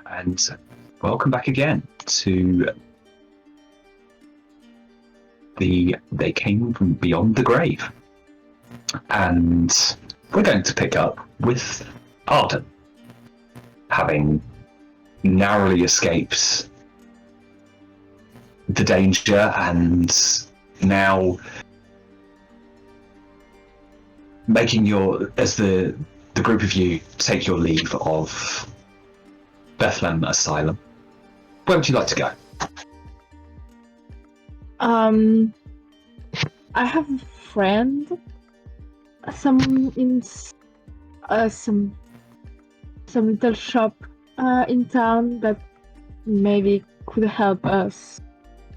And welcome back again to They Came from Beyond the Grave. And we're going to pick up with Arden, having narrowly escaped the danger and now making as the group of you take your leave of Bethlehem Asylum. Where would you like to go? I have a friend, some little shop in town that maybe could help us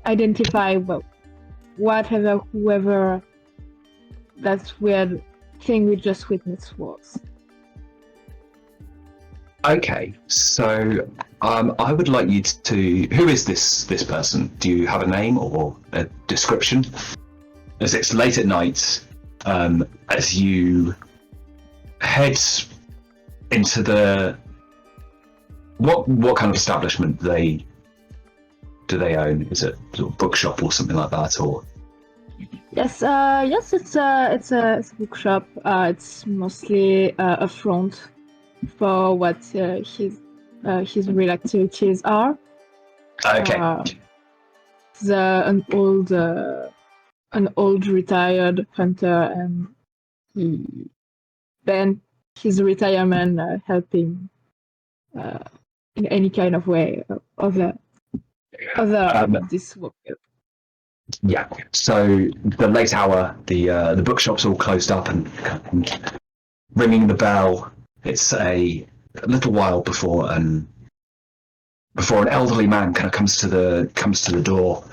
identify whoever that weird thing we just witnessed was. Okay, so I would like you to. Who is this person? Do you have a name or a description? As it's late at night, as you head into the what kind of establishment do they own? Is it a sort of bookshop or something like that, or? Yes, it's a bookshop. It's mostly a front for what his real activities are. Okay. An old retired hunter, and his retirement helping in any kind of way other this work. Yeah. So the late hour, the bookshop's all closed up and ringing the bell. It's a little while before an elderly man kind of comes to the door,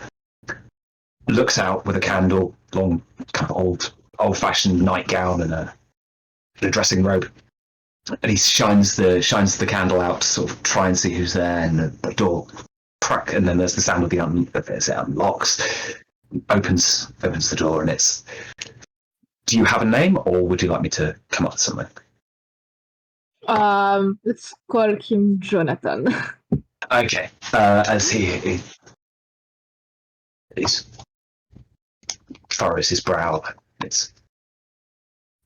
looks out with a candle, long kind of old-fashioned nightgown and a dressing robe, and he shines the candle out to sort of try and see who's there, and the door crack, and then there's the sound of it unlocks, opens the door, and it's. Do you have a name, or would you like me to come up with something? Let's call him Jonathan. Okay. As he furrows his brow, it's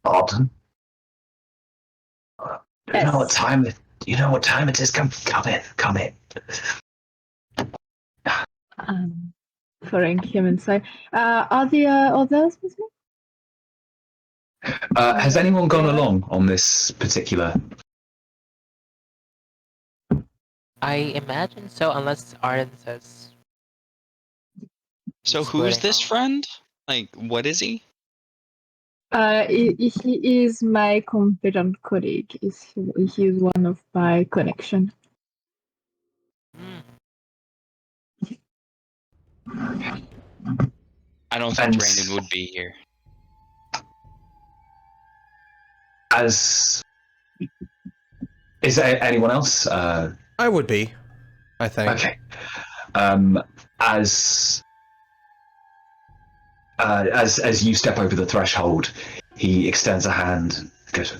Arden. Yes. You know what time it is. Come in. Following him inside. Are the others with me? Has anyone gone along on this particular? I imagine so, unless Arden says. So who's this friend? Like, what is he? He is my competent colleague. He is one of my connection. I don't think Brandon would be here. Is there anyone else? I would be, I think. Okay. As you step over the threshold, he extends a hand and goes,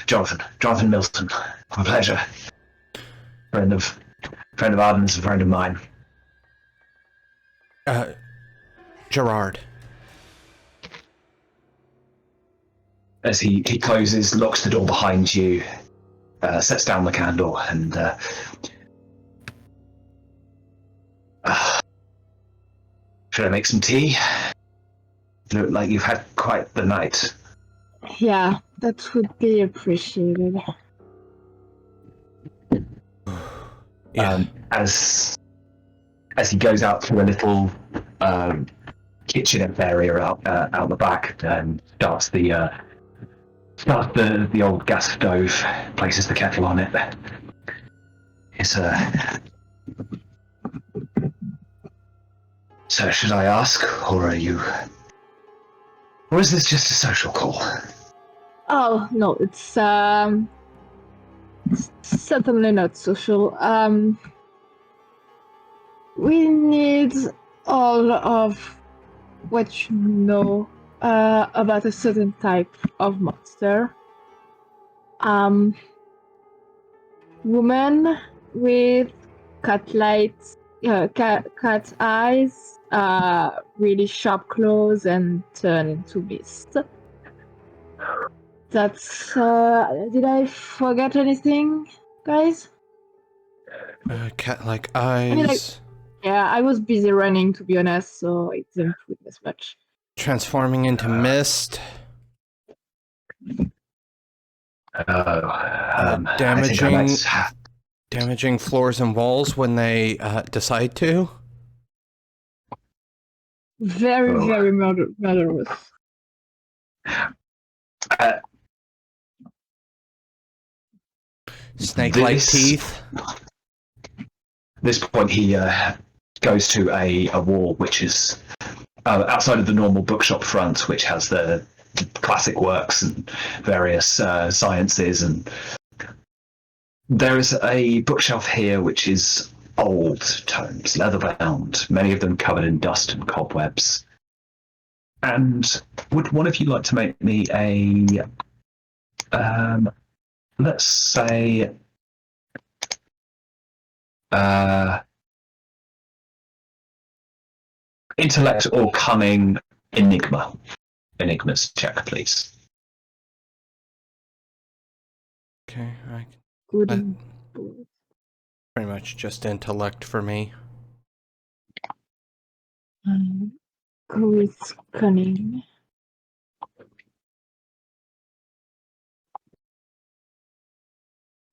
Jonathan Milton, a pleasure. Friend of Arden's, a friend of mine. Jarad. As he closes, locks the door behind you, sets down the candle, and should I make some tea? You look like you've had quite the night. Yeah, that would be appreciated. Yeah. As he goes out to a little kitchenette area out the back and starts the old gas stove, places the kettle on it. It's So should I ask, or are you? Or is this just a social call? Oh no, it's certainly not social. We need all of what you know about a certain type of monster. woman with cat eyes, really sharp claws, and turn into mist. That's. Did I forget anything, guys? Cat-like mean, like- eyes. Yeah, I was busy running, to be honest, so it didn't put as much. Transforming into mist. I think I Damaging, might have. damaging floors and walls when they decide to. Very, Oh. very murderous. Snake-like This- teeth. At this point, he goes to a wall which is outside of the normal bookshop front, which has the classic works and various sciences. And there is a bookshelf here which is old tomes, leather-bound, many of them covered in dust and cobwebs. And would one of you like to make me a, let's say, intellect or cunning enigmas check, please. Okay, Good. Uh, pretty much just intellect for me. Who is cunning?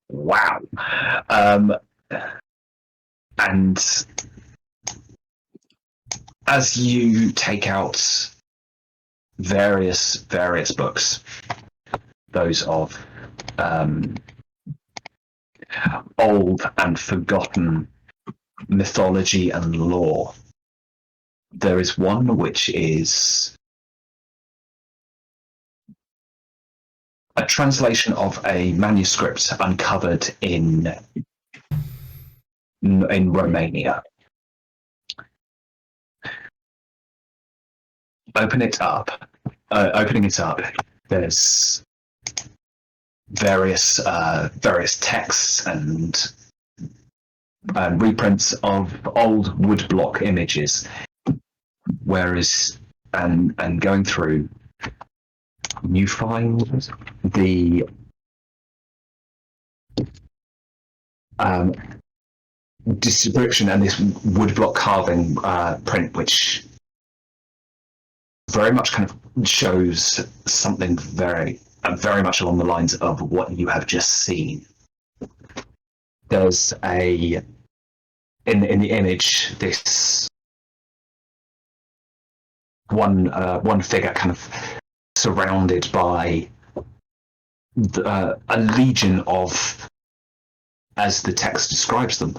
Wow. And as you take out various books, those of old and forgotten mythology and lore, there is one which is a translation of a manuscript uncovered in Romania. Opening it up, there's various texts and reprints of old woodblock images. Whereas, and going through, you find the description and this woodblock carving print, which very much kind of shows something very much along the lines of what you have just seen. There's in the image this one figure kind of surrounded by a legion of, as the text describes them,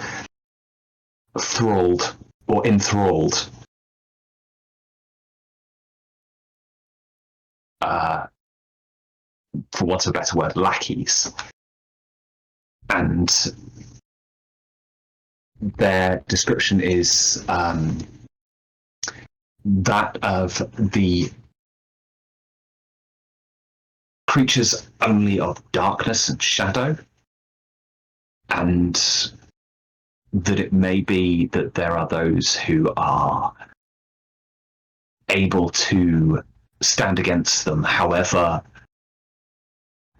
enthralled for want of a better word, lackeys. And their description is that of the creatures only of darkness and shadow, and that it may be that there are those who are able to stand against them. However,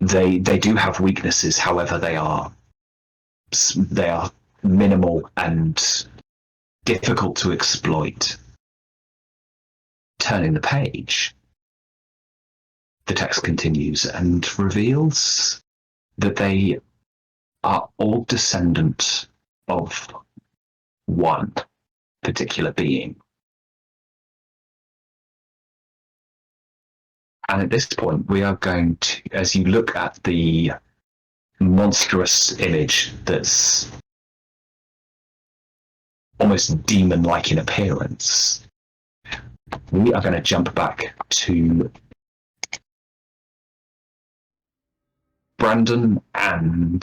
they do have weaknesses. However, they are minimal and difficult to exploit. Turning the page, the text continues and reveals that they are all descendant of one particular being. And at this point, we are going to, as you look at the monstrous image that's almost demon-like in appearance, we are going to jump back to Brandon and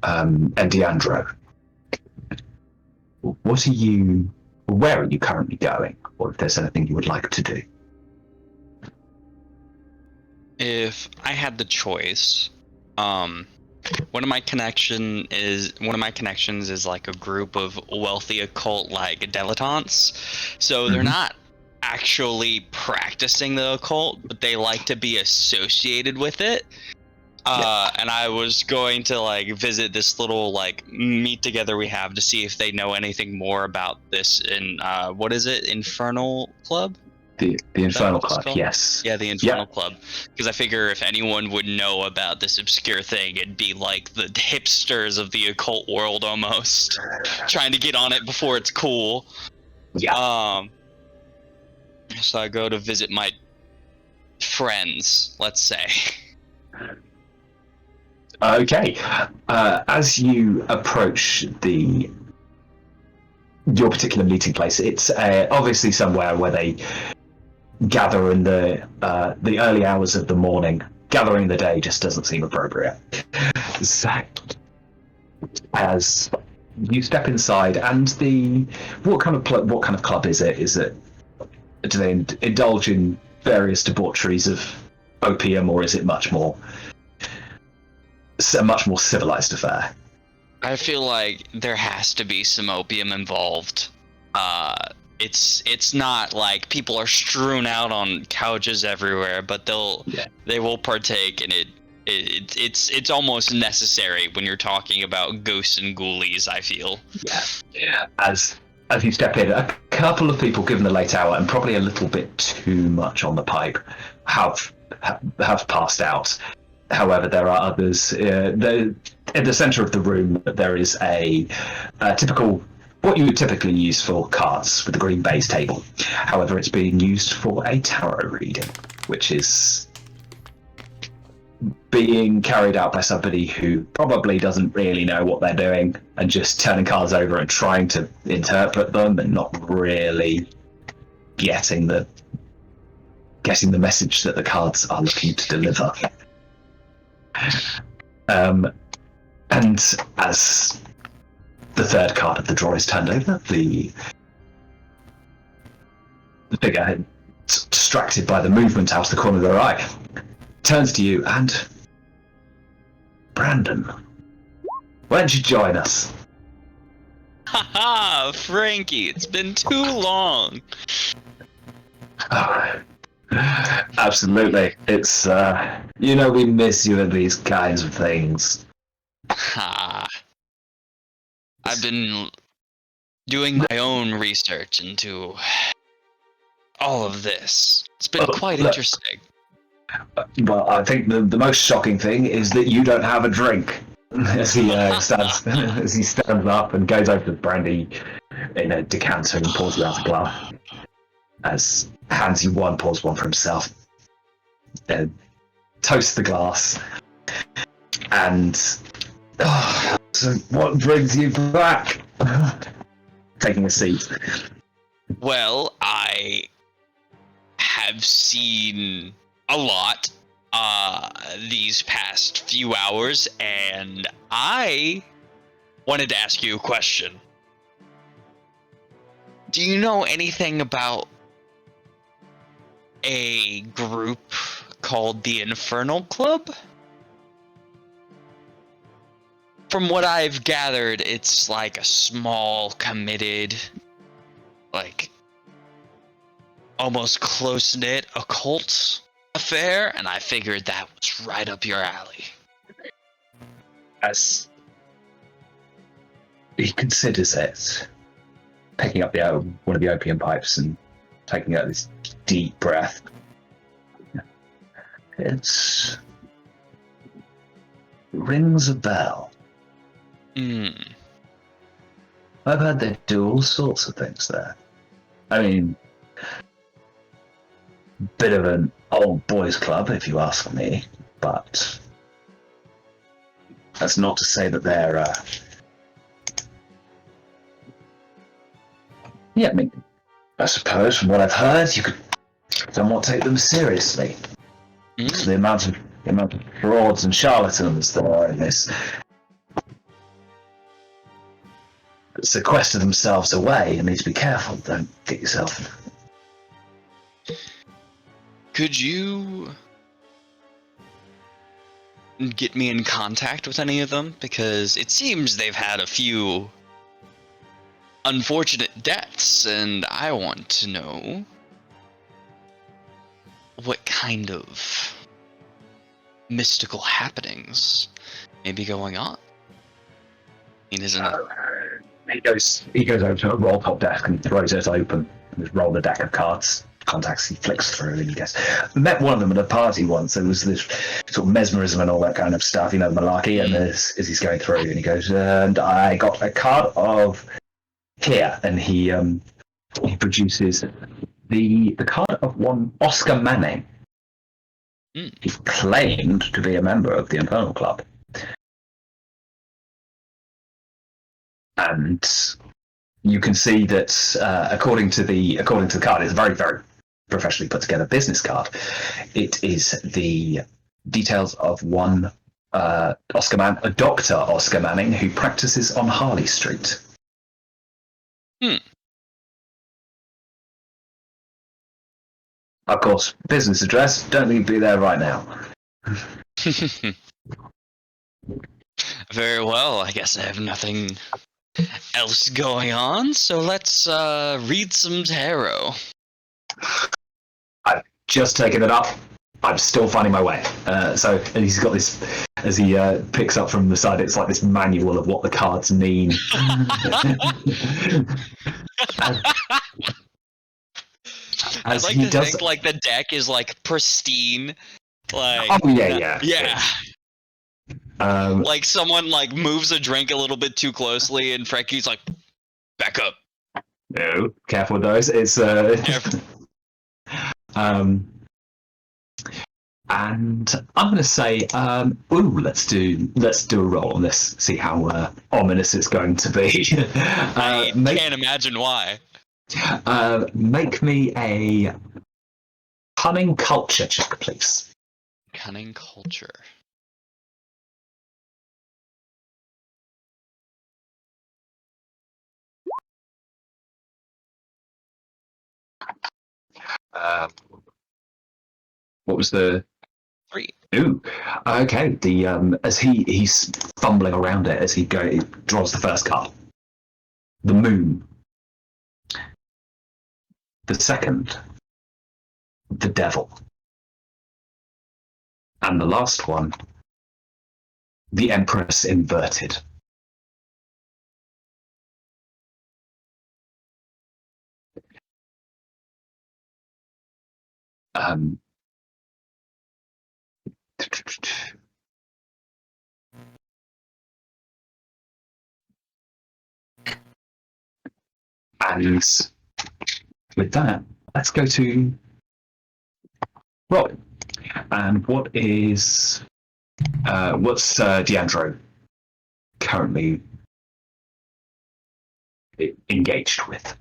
Deandro. Where are you currently going? Or if there's anything you would like to do? If I had the choice, I One of my connections is like a group of wealthy occult like dilettantes. So they're not actually practicing the occult, but they like to be associated with it. And I was going to like visit this little like meet together we have to see if they know anything more about this in what is it, Infernal Club? The Infernal what it's Club, called? yes. Yeah, the Infernal Club. Because I figure if anyone would know about this obscure thing, it'd be like the hipsters of the occult world almost, trying to get on it before it's cool. Yeah. So I go to visit my friends, let's say. Okay. As you approach your particular meeting place, it's obviously somewhere where they gather in the early hours of the morning. Gathering the day just doesn't seem appropriate. So, as you step inside, and what kind of club is it? Do they indulge in various debaucheries of opium, or is it a much more civilized affair? I feel like there has to be some opium involved. It's not like people are strewn out on couches everywhere, but they will partake, and it's almost necessary when you're talking about ghosts and ghoulies, I feel. Yeah. As you step in, a couple of people, given the late hour and probably a little bit too much on the pipe, have passed out. However, there are others. In the center of the room, there is a typical, what you would typically use for cards with a green baize table. However, it's being used for a tarot reading, which is being carried out by somebody who probably doesn't really know what they're doing and just turning cards over and trying to interpret them and not really getting the message that the cards are looking to deliver. And as the third card of the draw is turned over, the figure, distracted by the movement out of the corner of their eye, turns to you and... Brandon, why don't you join us? Haha, Frankie, it's been too long. Oh, absolutely. It's, we miss you at these kinds of things. Ha. I've been doing my own research into all of this. It's been quite interesting. Well, I think the most shocking thing is that you don't have a drink. As he stands up and goes over to brandy in a decanter and pours you out a glass. As hands you one, pours one for himself. Toasts the glass. And so what brings you back? Taking a seat. Well, I have seen a lot these past few hours, and I wanted to ask you a question. Do you know anything about a group called the Infernal Club? From what I've gathered, it's like a small, committed, like almost close-knit occult affair, and I figured that was right up your alley. As he considers it, picking up one of the opium pipes and taking out this deep breath, it rings a bell. I've heard they do all sorts of things there. I mean, bit of an old boys club, if you ask me, but that's not to say that they're yeah, I mean, I suppose from what I've heard, you could somewhat take them seriously. So the amount of frauds and charlatans there are in this sequester themselves away. You need to be careful. Don't get yourself. Could you get me in contact with any of them? Because it seems they've had a few unfortunate deaths, and I want to know what kind of mystical happenings may be going on. I mean, isn't it? He goes over to a roll top desk and throws it open. And just roll the deck of cards. Contacts he flicks through and he goes, met one of them at a party once. There was this sort of mesmerism and all that kind of stuff, malarkey. And as he's going through, and he goes, and I got a card of here, and he produces the card of one Oscar Manning. He claimed to be a member of the Infernal Club. And you can see that according to the card, it's a very, very professionally put together business card. It is the details of one Dr. Oscar Manning, who practices on Harley Street. Of course, business address. Don't need to be there right now. Very well. I guess I have nothing else going on, so let's read some tarot. I've just taken it up. I'm still finding my way. And he's got this, as he picks up from the side, it's like this manual of what the cards mean. I'd like to think like the deck is like pristine. Like, oh yeah. Like someone like moves a drink a little bit too closely, and Frankie's like, "Back up." No, careful with those. It's Careful. And I'm going to say, let's do a roll on this. See how ominous it's going to be. I can't imagine why. Make me a cunning culture check, please. Cunning culture. What was the 3? Ooh, okay. The as he's fumbling around it as he draws the first card. The moon. The second, the devil. And the last one, the Empress inverted. And with that, let's go to Robyn. And what's Deandro currently engaged with?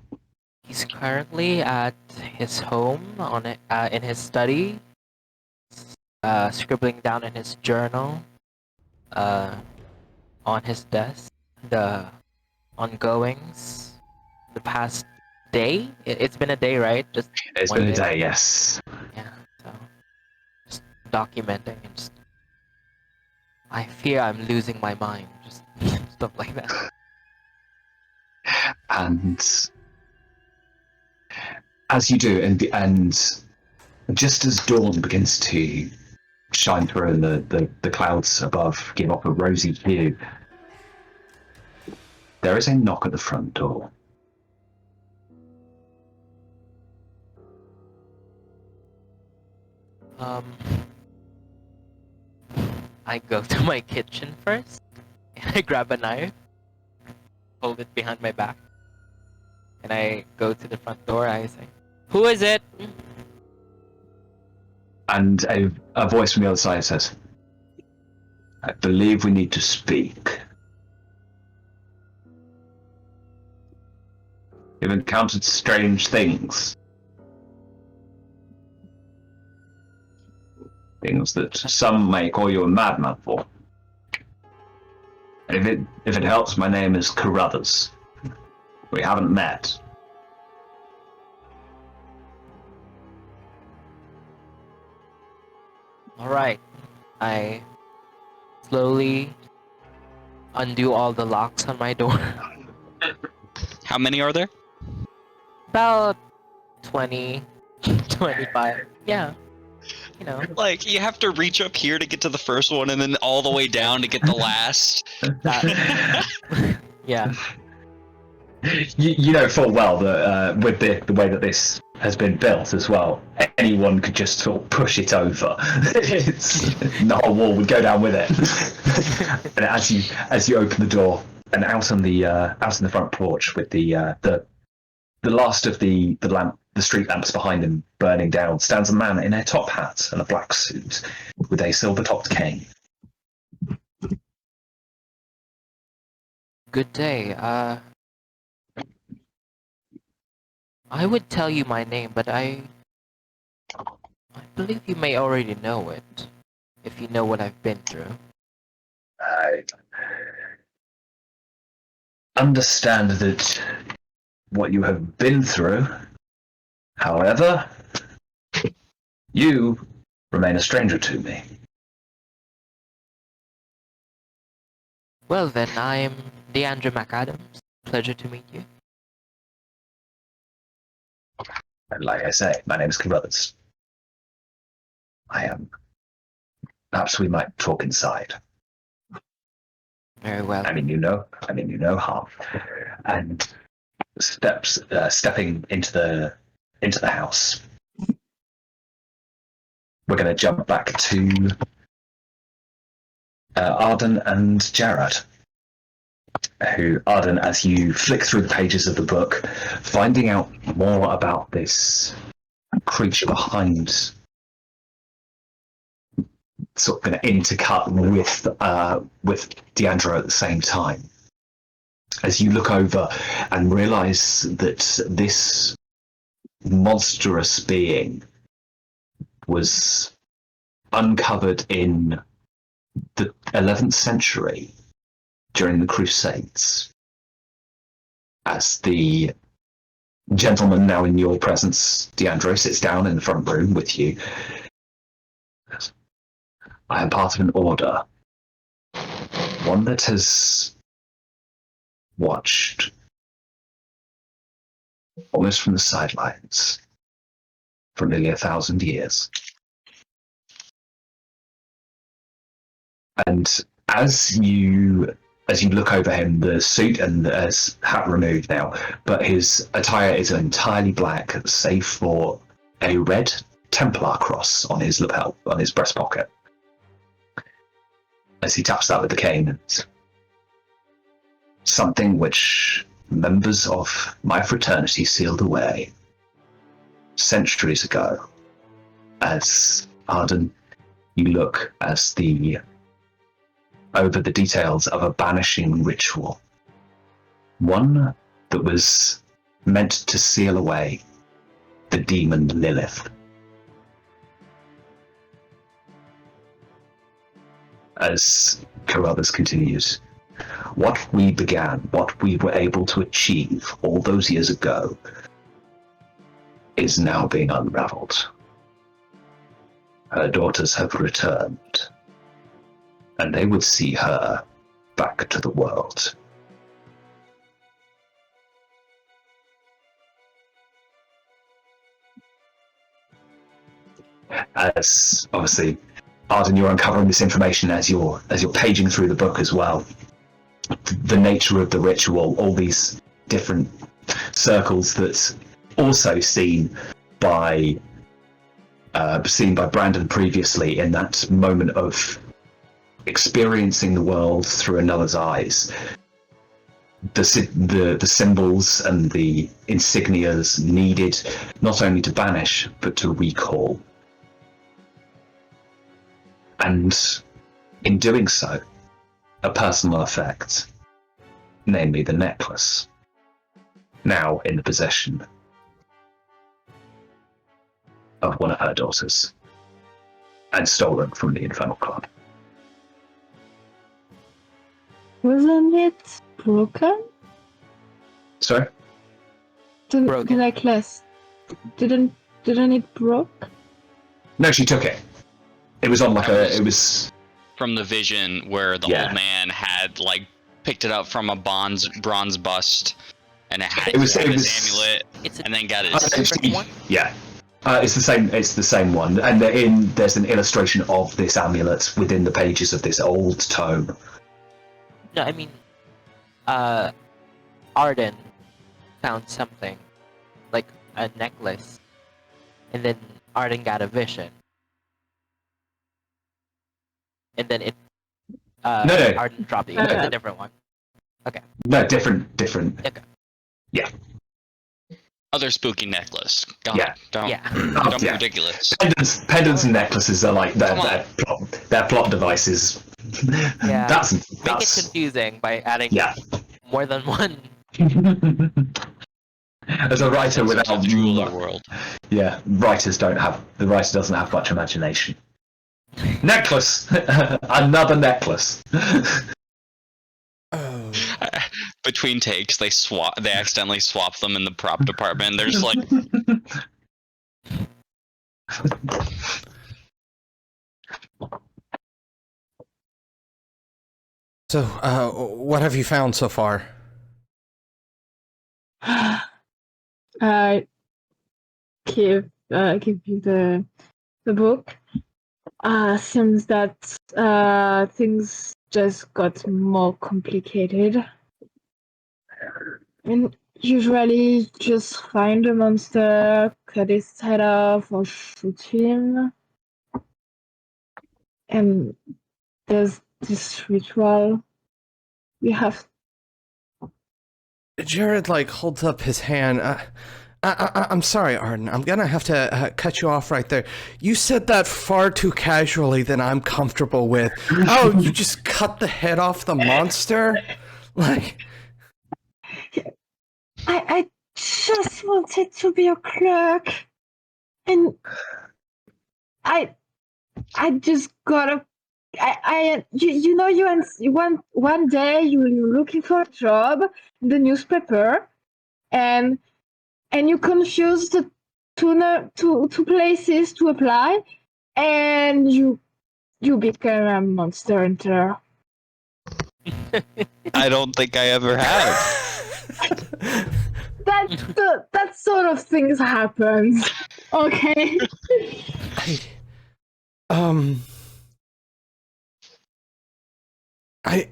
He's currently at his home in his study, scribbling down in his journal, on his desk, the ongoings, the past day. It's been a day, right? It's been a day, yes. Yeah, so just documenting and just. I fear I'm losing my mind, just stuff like that. And as you do, and just as dawn begins to shine through and the clouds above give off a rosy hue, there is a knock at the front door. I go to my kitchen first, and I grab a knife, hold it behind my back, and I go to the front door. I say, "Who is it?" And a voice from the other side says, "I believe we need to speak. You've encountered strange things. Things that some may call you a madman for. If it helps, my name is Korozda. We haven't met." All right, I slowly undo all the locks on my door. How many are there? About 20, 25. Yeah. You know, Like, you have to reach up here to get to the first one, and then all the way down to get the last. that. Yeah. You know full well that with the way that this has been built as well, anyone could just sort of push it over. The whole wall would go down with it. And as you open the door and out on the front porch with the last of the street lamps behind him burning down, stands a man in a top hat and a black suit with a silver-topped cane. Good day. I would tell you my name, but I believe you may already know it, if you know what I've been through. I understand that what you have been through. However, you remain a stranger to me. Well then, I'm Deandro McAdams. Pleasure to meet you. And like I say, my name is Korozda. I am. Perhaps we might talk inside. Very well. I mean, you know harm. And stepping into the house. We're going to jump back to Arden and Jarad. Arden, as you flick through the pages of the book, finding out more about this creature behind, sort of going to intercut with Deandro at the same time. As you look over and realize that this monstrous being was uncovered in the 11th century during the Crusades, as the gentleman now in your presence, Deandro, sits down in the front room with you. I am part of an order, one that has watched almost from the sidelines for nearly 1,000 years. And as you look over him, the suit and his hat removed now, but his attire is entirely black, save for a red Templar cross on his lapel, on his breast pocket. As he taps that with the cane, something which members of my fraternity sealed away centuries ago. As Arden, you look as over the details of a banishing ritual, one that was meant to seal away the demon Lilith. As Carruthers continues, what we began, what we were able to achieve all those years ago, is now being unraveled. Her daughters have returned, and they would see her back to the world. As obviously, Arden, you're uncovering this information as you're paging through the book as well. The nature of the ritual, all these different circles that's also seen by Brandon previously in that moment of experiencing the world through another's eyes. The symbols and the insignias needed not only to banish but to recall. And in doing so, a personal effect, namely the necklace, now in the possession of one of her daughters, and stolen from the Infernal Club. Wasn't it broken? Sorry? The Broken. necklace didn't it broke? No, she took it. It was on like it was from the vision where the Yeah. old man had like picked it up from a bronze bust, and it had It was- had it his was- amulet, It's a and then got Oh, his. different one? Yeah. It's the same. It's the same one, and there's an illustration of this amulet within the pages of this old tome. No, I mean, Arden found something, like a necklace, and then Arden got a vision, and then it. No. Arden dropped it. It's a different one. No, different. Okay. Other spooky necklace. God, Yeah. Don't Yeah. don't be Yeah. ridiculous. Pendants and necklaces are like Come on. their plot devices. Yeah. That's Make it confusing by adding yeah. more than one. As a writer without the jeweler world. yeah, the writer doesn't have much imagination. Necklace, another necklace. Oh. Between takes, they accidentally swap them in the prop department. They're just like, So, what have you found so far? I give you the book. Seems that things just got more complicated. And usually just find a monster, cut his head off, or shoot him. And there's this ritual. We have Jarad, like, holds up his hand. I'm sorry, Arden. I'm gonna have to cut you off right there. You said that far too casually than I'm comfortable with. Oh, you just cut the head off the monster? Like... I just wanted to be a clerk, and I just gotta. You know, one day you're looking for a job in the newspaper, and you confuse the two places to apply, and you become a monster hunter. I don't think I ever have. That sort of things happens. Okay. I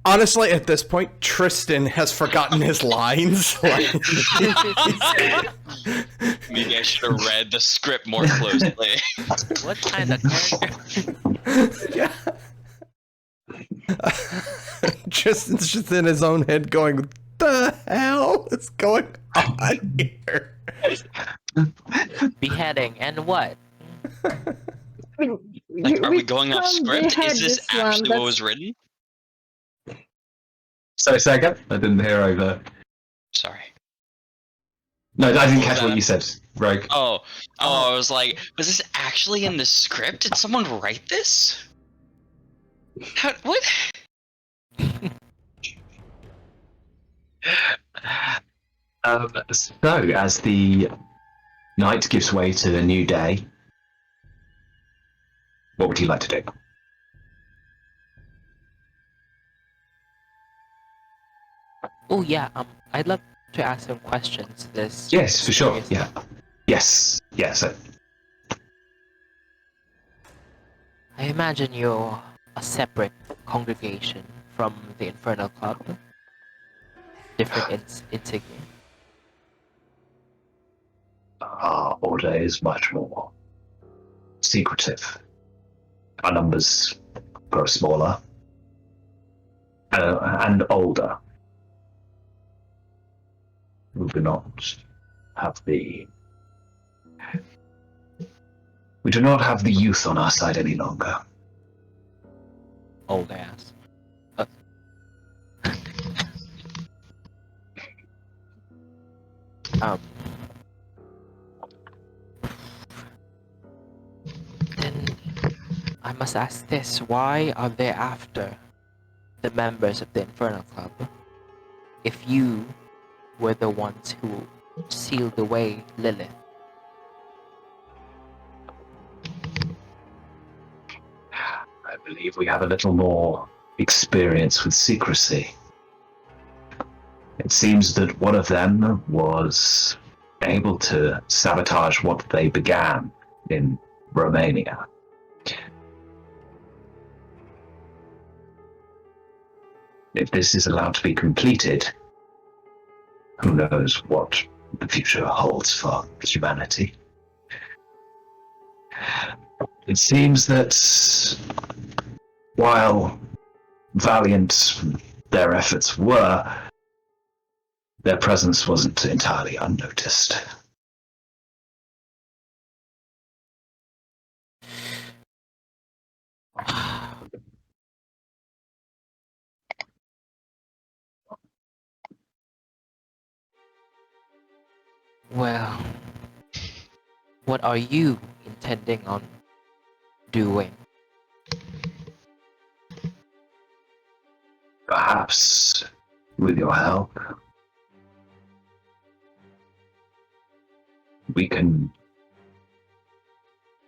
honestly, at this point, Tristan has forgotten his lines. Like, Maybe I should have read the script more closely. What kind of character? yeah. Tristan's just in his own head going, "What the hell is going on here?" Beheading and what? I mean, Like, are we going off script? behead Is this this one, actually what that's- was written? So say again? I didn't hear over. Sorry. No, I didn't What catch was what that? you said, Rogue. Oh, I was like, was this actually in the script? Did someone write this? What? So, as the night gives way to a new day, what would you like to do? Oh yeah, I'd love to ask some questions. This. Yes, for sure. mysterious- Yeah. Yes. Yeah. So, I imagine you're a separate congregation from the Infernal Club. Different insignia. our order is much more secretive. Our numbers grow smaller and older. We do not have the youth on our side any longer. Old ass. Then I must ask this: why are they after the members of the Infernal Club? If you were the ones who sealed away Lilith. believe we have a little more experience with secrecy. It seems that one of them was able to sabotage what they began in Romania. If this is allowed to be completed, who knows what the future holds for humanity. It seems that while valiant their efforts were, their presence wasn't entirely unnoticed. Well, what are you intending on doing? Perhaps, with your help, we can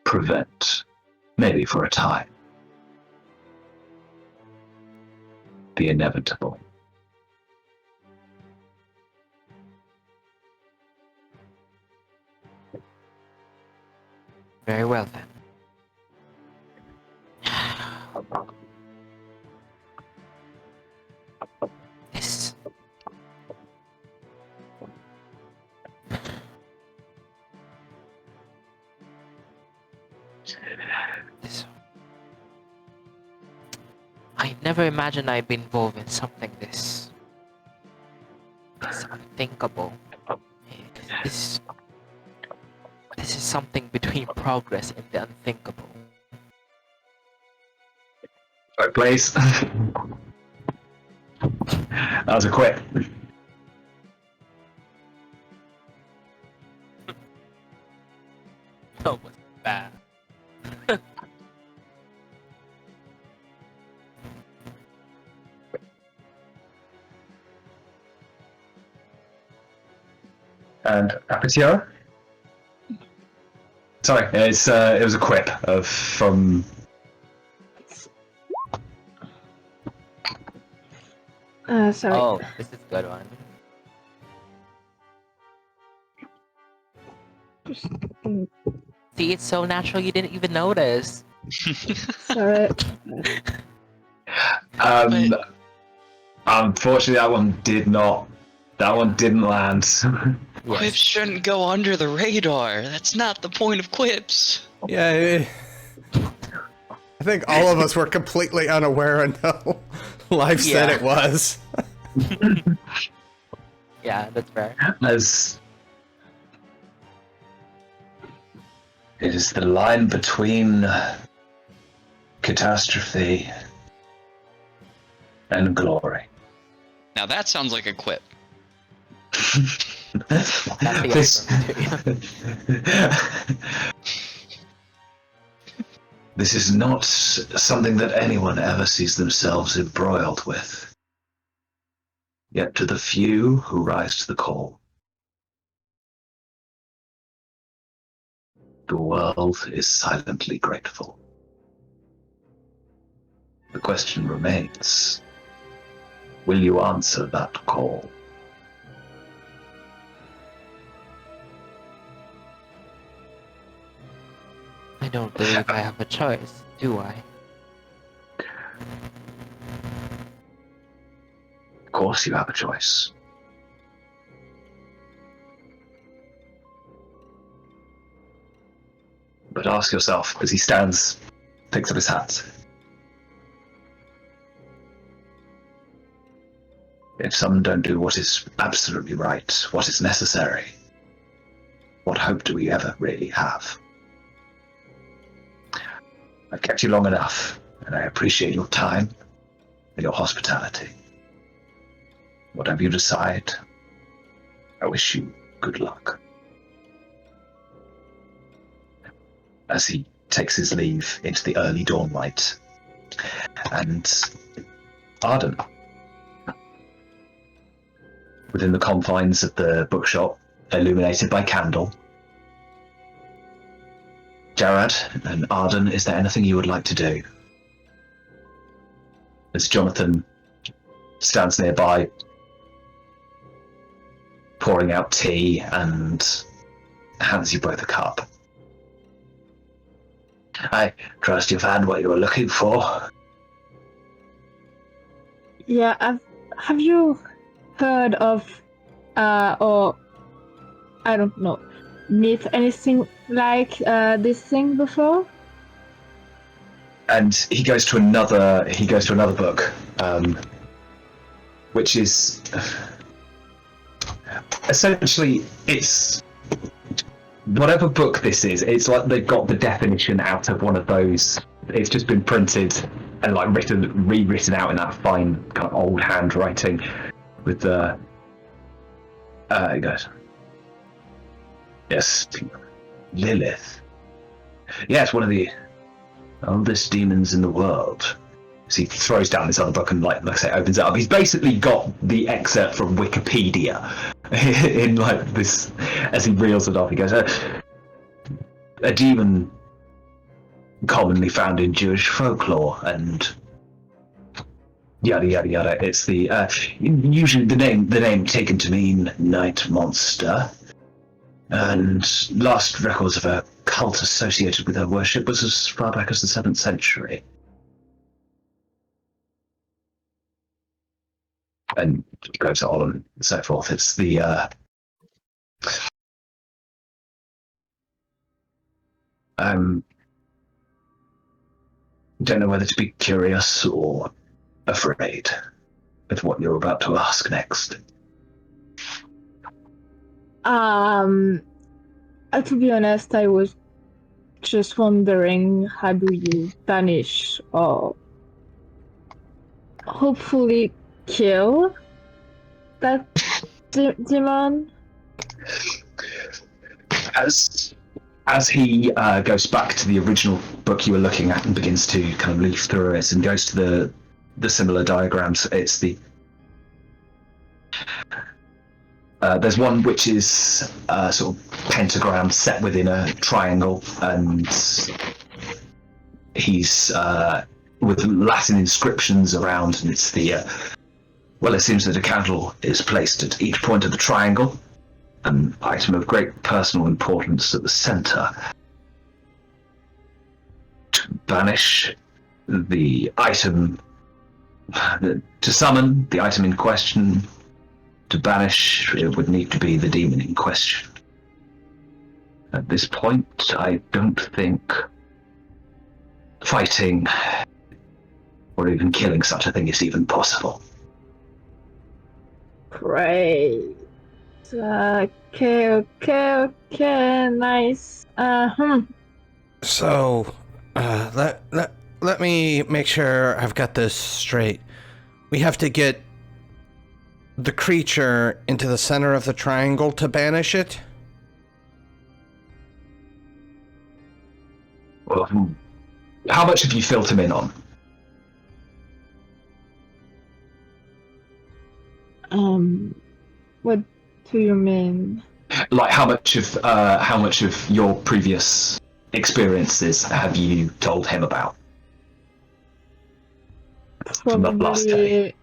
prevent, maybe for a time, the inevitable. Very well then. This. I never imagined I'd be involved in something this unthinkable. This is something between progress and the unthinkable. Right, please. That was a quip. That was bad. And Apatura? Sorry, it was a quip from. Sorry. Oh, this is a good one. See, it's so natural you didn't even notice. Sorry. Unfortunately, that one didn't land. Quips shouldn't go under the radar. That's not the point of quips. Yeah, I think all of us were completely unaware until Live said Yeah. it was. Yeah, that's fair. As it is the line between catastrophe and glory. Now that sounds like a quip. That's the This- answer. This is not something that anyone ever sees themselves embroiled with. Yet to the few who rise to the call, the world is silently grateful. The question remains, will you answer that call? I don't believe I have a choice, do I? Of course you have a choice. But ask yourself, as he stands, picks up his hat. If some don't do what is absolutely right, what is necessary, what hope do we ever really have? I've kept you long enough, and I appreciate your time and your hospitality. Whatever you decide, I wish you good luck. As he takes his leave into the early dawn light, and Arden, within the confines of the bookshop, illuminated by candle. Jarad and Arden, is there anything you would like to do? as Jonathan stands nearby, pouring out tea and hands you both a cup. I trust you found what you were looking for. Yeah, have you heard of, or I don't know, meet anything like this thing before? And he goes to another book, which is essentially, it's whatever book this is. It's like they've got the definition out of one of those. It's just been printed and like rewritten out in that fine kind of old handwriting with the it goes, yes, Lilith. Yes, one of the oldest demons in the world. So he throws down this other book and, like I say, opens it up. He's basically got the excerpt from Wikipedia in like this, as he reels it off. He goes, a demon commonly found in Jewish folklore and yada yada yada. It's the usually the name taken to mean night monster. And last records of a cult associated with her worship was as far back as the 7th century. And it goes on and so forth. It's the don't know whether to be curious or afraid with what you're about to ask next. To be honest, I was just wondering, how do you banish or hopefully kill that demon? As he goes back to the original book you were looking at and begins to kind of leaf through it and goes to the similar diagrams, it's the there's one which is sort of pentagram set within a triangle, and he's with Latin inscriptions around, and it's the well, it seems that a candle is placed at each point of the triangle, an item of great personal importance at the center. To banish the item, to summon the item in question, to banish, it would need to be the demon in question. At this point, I don't think fighting or even killing such a thing is even possible. Great. Okay, nice. So, let me make sure I've got this straight. We have to get the creature into the center of the triangle to banish it? Well, how much have you filled him in on? What do you mean? Like, how much of your previous experiences have you told him about? From the last day?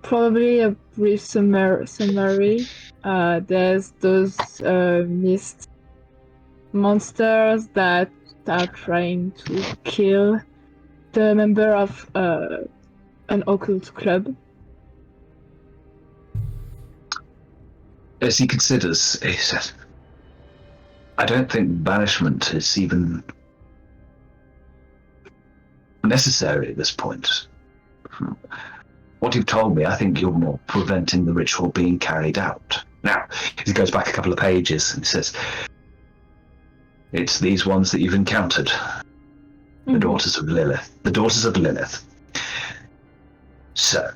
Probably a brief summary. There's those mist monsters that are trying to kill the member of an occult club. As he considers, he says, I don't think banishment is even necessary at this point. What you've told me, I think you're more preventing the ritual being carried out. Now, he goes back a couple of pages and says, it's these ones that you've encountered. The daughters of Lilith. The daughters of Lilith. So,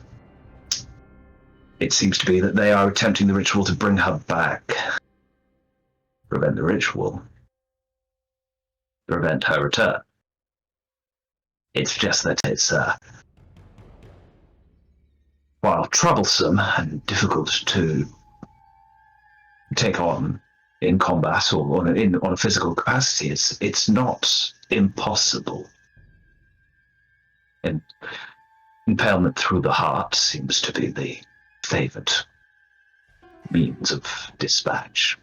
it seems to be that they are attempting the ritual to bring her back. Prevent the ritual. Prevent her return. It's just that it's, while troublesome and difficult to take on in combat or on a physical capacity, it's not impossible. And impalement through the heart seems to be the favored means of dispatch.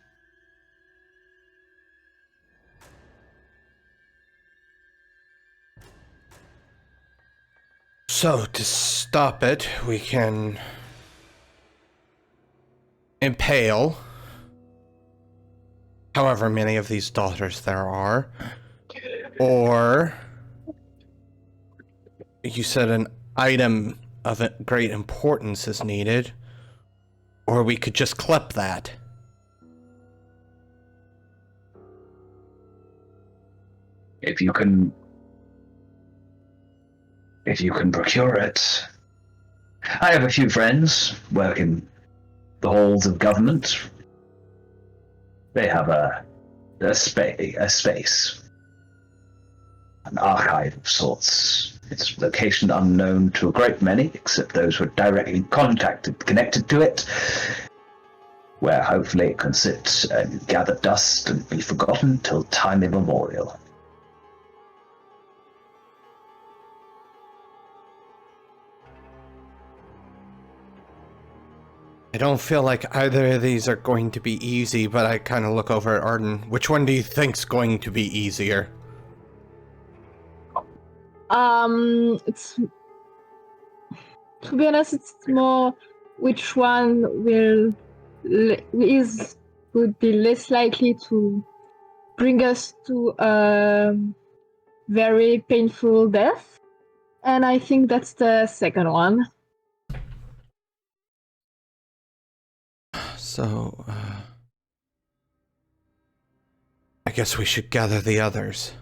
So, to stop it, we can impale however many of these daughters there are, or you said an item of great importance is needed, or we could just clip that. If you can procure it. I have a few friends work in the halls of government. They have a space, an archive of sorts. Its location unknown to a great many, except those who are directly connected to it, where hopefully it can sit and gather dust and be forgotten till time immemorial. I don't feel like either of these are going to be easy, but I kind of look over at Arden. Which one do you think's going to be easier? It's, to be honest, it's more which one would be less likely to bring us to a very painful death, and I think that's the second one. So, I guess we should gather the others.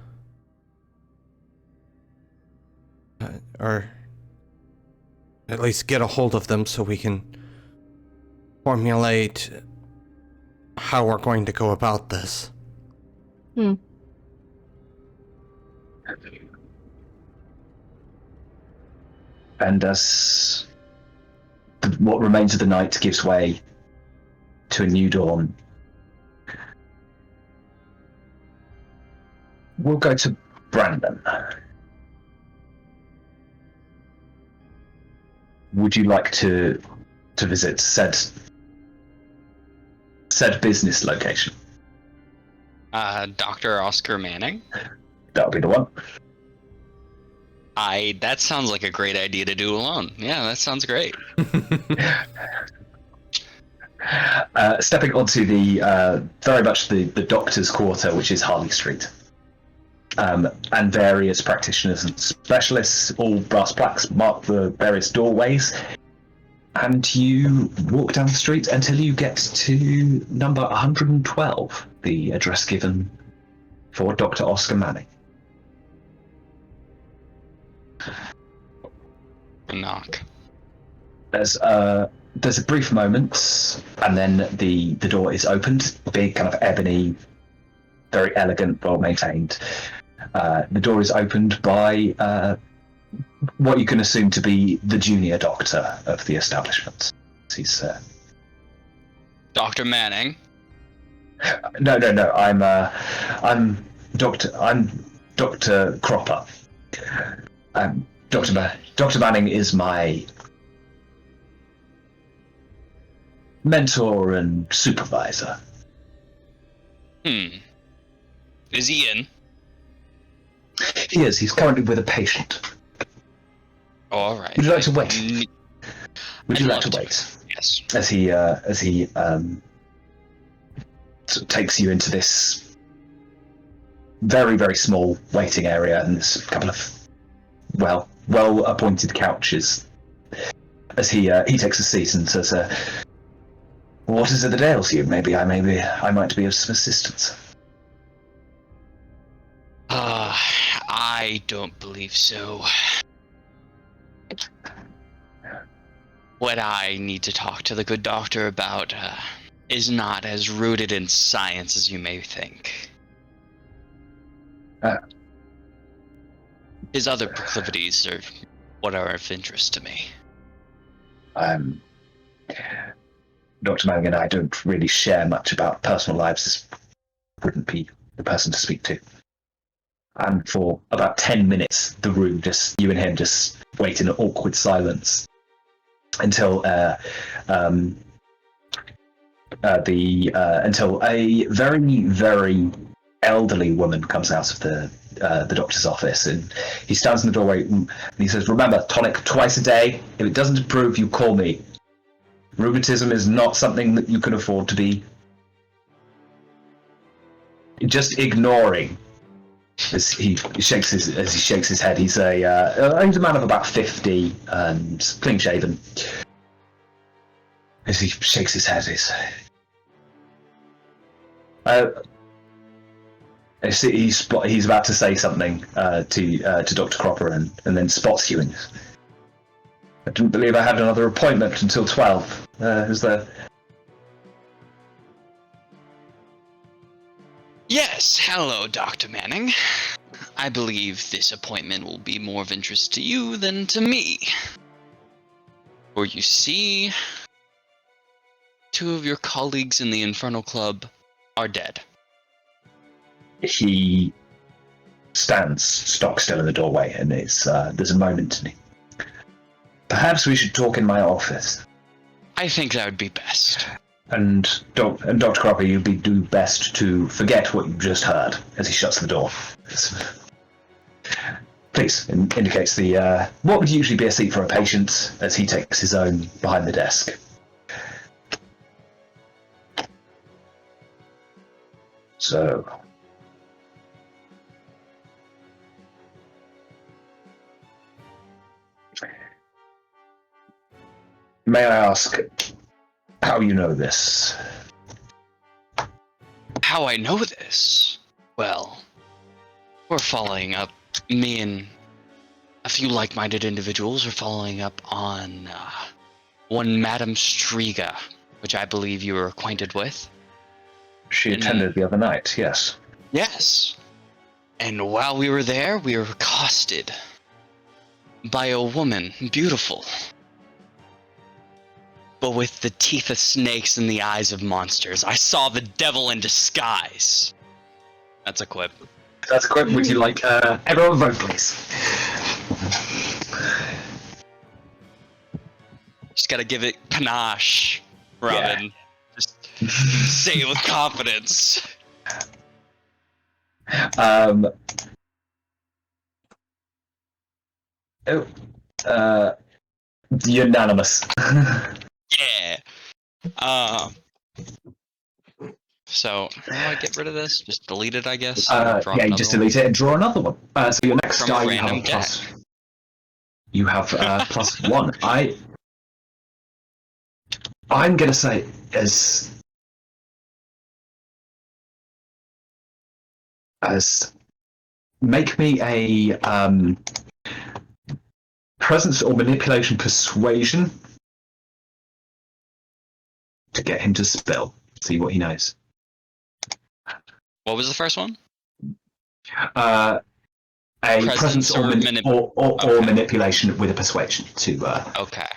Or at least get a hold of them so we can formulate how we're going to go about this. Hmm. And as what remains of the night gives way to a new dawn, we'll go to Brandon. Would you like to visit said business location? Dr. Oscar Manning? That'll be the one. That sounds like a great idea to do alone. Yeah, that sounds great. Stepping onto the very much the doctor's quarter, which is Harley Street, and various practitioners and specialists, all brass plaques mark the various doorways, and you walk down the street until you get to number 112, the address given for Dr. Oscar Manning. A knock. There's a brief moment, and then the door is opened. Big, kind of ebony, very elegant, well maintained. The door is opened by what you can assume to be the junior doctor of the establishment. He's Dr. Manning? no. I'm Dr. Cropper. Dr. Manning is my mentor and supervisor. Is he in? He is. He's currently with a patient. Oh, all right. Would you like to wait? Would you I'd like to love wait? Yes. As he sort of takes you into this very, very small waiting area, and there's a couple of well appointed couches. As he takes a seat and says, "What is it that ails you? Maybe I might be of some assistance." I don't believe so. What I need to talk to the good doctor about is not as rooted in science as you may think. His other proclivities are what are of interest to me. Dr. Manning and I don't really share much about personal lives. This wouldn't be the person to speak to. And for about 10 minutes, the room you and him just wait in awkward silence until until a very, very elderly woman comes out of the doctor's office, and he stands in the doorway and he says, "Remember, tonic twice a day. If it doesn't improve, you call me. Rheumatism is not something that you can afford to be just ignoring." As he shakes his head, he's a man of about 50 and clean shaven. As he shakes his head, he's about to say something to Dr. Cropper, and then spots you. And I didn't believe I had another appointment until 12. Is there? Yes, hello, Dr. Manning. I believe this appointment will be more of interest to you than to me. For you see, 2 of your colleagues in the Infernal Club are dead. He stands stock still in the doorway, and there's a moment, and perhaps we should talk in my office. I think that would be best. And Dr. Cropper, you'd do best to forget what you just heard, as he shuts the door. Please, indicates what would usually be a seat for a patient, as he takes his own behind the desk. So, may I ask how you know this? How I know this? Well, we're following up, me and a few like-minded individuals are following up on one Madame Striga, which I believe you were acquainted with. She attended the other night, yes. Yes. And while we were there, we were accosted by a woman, beautiful, but with the teeth of snakes and the eyes of monsters. I saw the devil in disguise. That's a quip. That's a quip. Would you like everyone vote, please? Just gotta give it panache, Robyn. Yeah. Just say it with confidence. Unanimous. Yeah. So, how do I get rid of this? Just delete it, I guess? Yeah, you just delete it and draw another one. So your next From die, a you have a random plus. deck. You have +1. I'm gonna say as make me a presence or manipulation persuasion to get him to spill. See what he knows. What was the first one? A presence or Okay. manipulation with a persuasion to. Okay.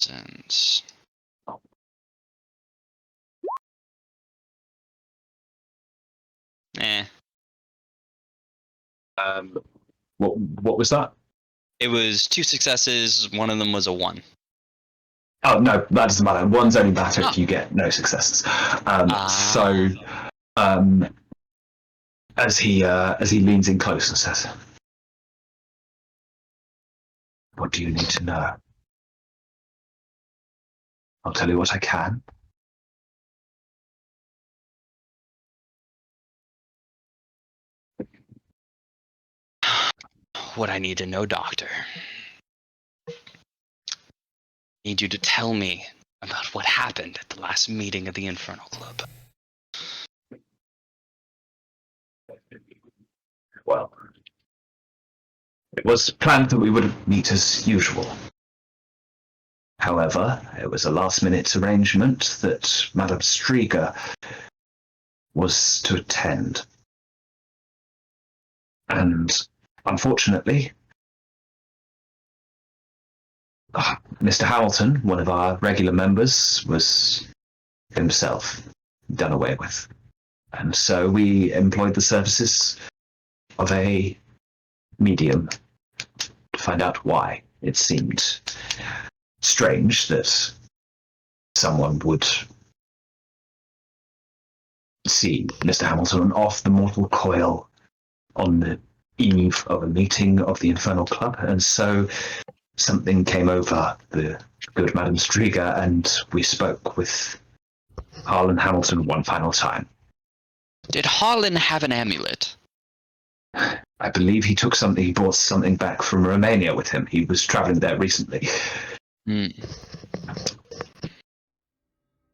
Since... What was that? It was 2 successes, one of them was a 1. Oh no, that doesn't matter. One's only better if you get no successes. So, as he leans in close and says, "What do you need to know? I'll tell you what I can." What I need to know, Doctor. I need you to tell me about what happened at the last meeting of the Infernal Club. Well, it was planned that we would meet as usual. However, it was a last-minute arrangement that Madame Striga was to attend. And, unfortunately, Mr. Hamilton, one of our regular members, was himself done away with. And so we employed the services of a medium to find out why. It seemed strange that someone would see Mr. Hamilton off the mortal coil on the eve of a meeting of the Infernal Club, and so something came over the good Madame Striga, and we spoke with Harlan Hamilton one final time. Did Harlan have an amulet? I believe he took something. He brought something back from Romania with him. He was traveling there recently,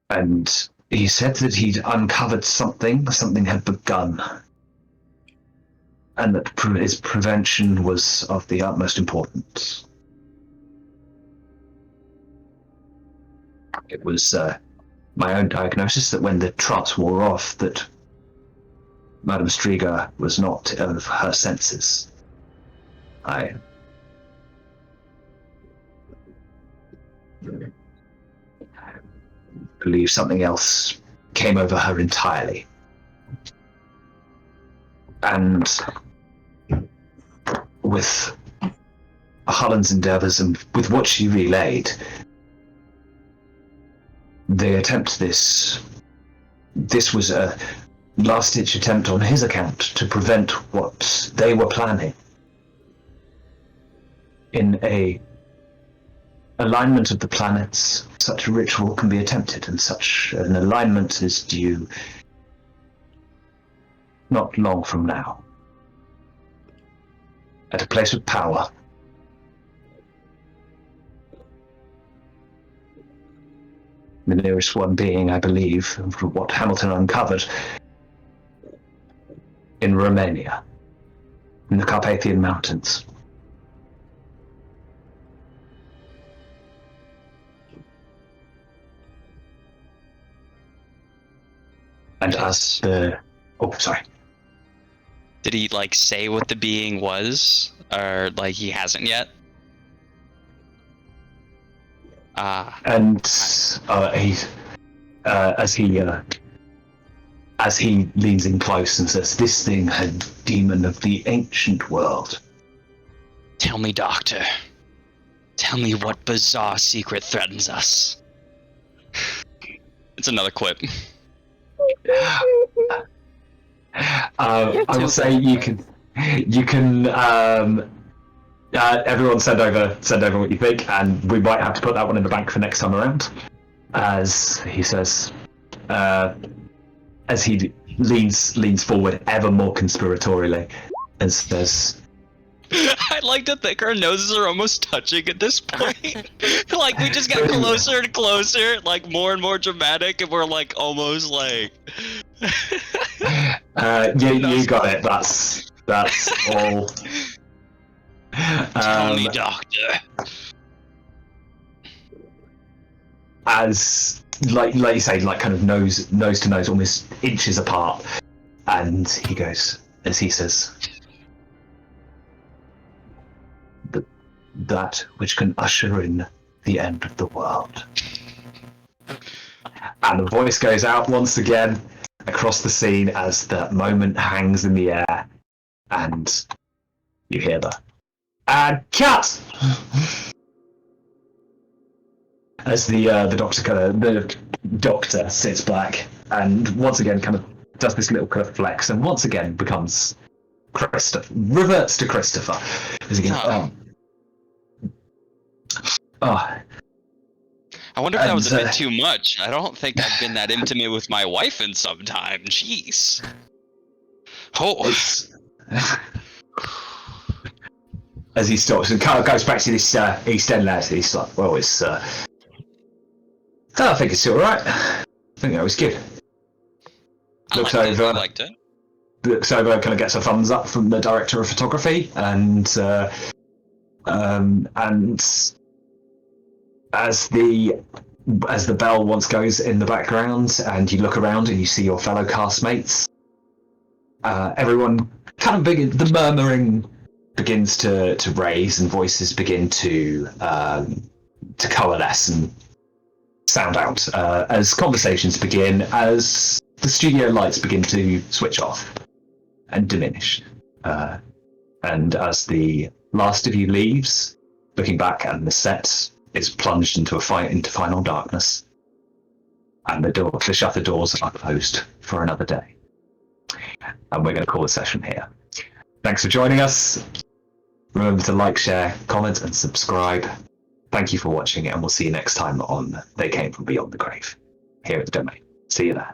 and he said that he'd uncovered something. Something had begun, and that his prevention was of the utmost importance. It was my own diagnosis that when the trance wore off, that Madame Striga was not of her senses. I believe something else came over her entirely. And with Harlan's endeavours and with what she relayed, they attempt this was a last-ditch attempt on his account to prevent what they were planning. In a alignment of the planets, such a ritual can be attempted, and such an alignment is due not long from now. At a place of power. The nearest one being, I believe, from what Hamilton uncovered, in Romania, in the Carpathian Mountains. And as the... Oh, sorry. Did he, like, say what the being was? Or, like, he hasn't yet? And as he leans in close and says, "This thing had demon of the ancient world." Tell me, Doctor. Tell me what bizarre secret threatens us. It's another quip. I will say you can. Everyone send over what you think, and we might have to put that one in the bank for next time around. As he says, as he leans forward ever more conspiratorially, and says, I'd like to think our noses are almost touching at this point. Like, we just got closer and closer, like, more and more dramatic, and we're, like, almost, like... you got it, that's all. Tell me, Doctor. As, like you say, like, kind of nose to nose, almost inches apart, and he goes, as he says, that which can usher in the end of the world. And the voice goes out once again across the scene as that moment hangs in the air, and you hear the and cut as the doctor sits back and once again kind of does this little kind of flex and once again becomes Christopher, reverts to Christopher as he goes, I wonder if that was a bit too much. I don't think I've been that intimate with my wife in some time. Jeez. Oh. As he stops and kind of goes back to this East End lad, he's like, well, it's... I think it's alright. I think that was good. Looks over, kind of gets a thumbs up from the director of photography, and as the bell once goes in the background, and you look around and you see your fellow castmates, everyone kind of the murmuring begins to raise, and voices begin to coalesce and sound out as conversations begin, as the studio lights begin to switch off and diminish. And as the last of you leaves, looking back, and the set is plunged into final darkness, and the shutter doors are closed for another day. And we're going to call the session here. Thanks for joining us. Remember to like, share, comment, and subscribe. Thank you for watching, and we'll see you next time on They Came From Beyond the Grave, here at the Domain. See you there.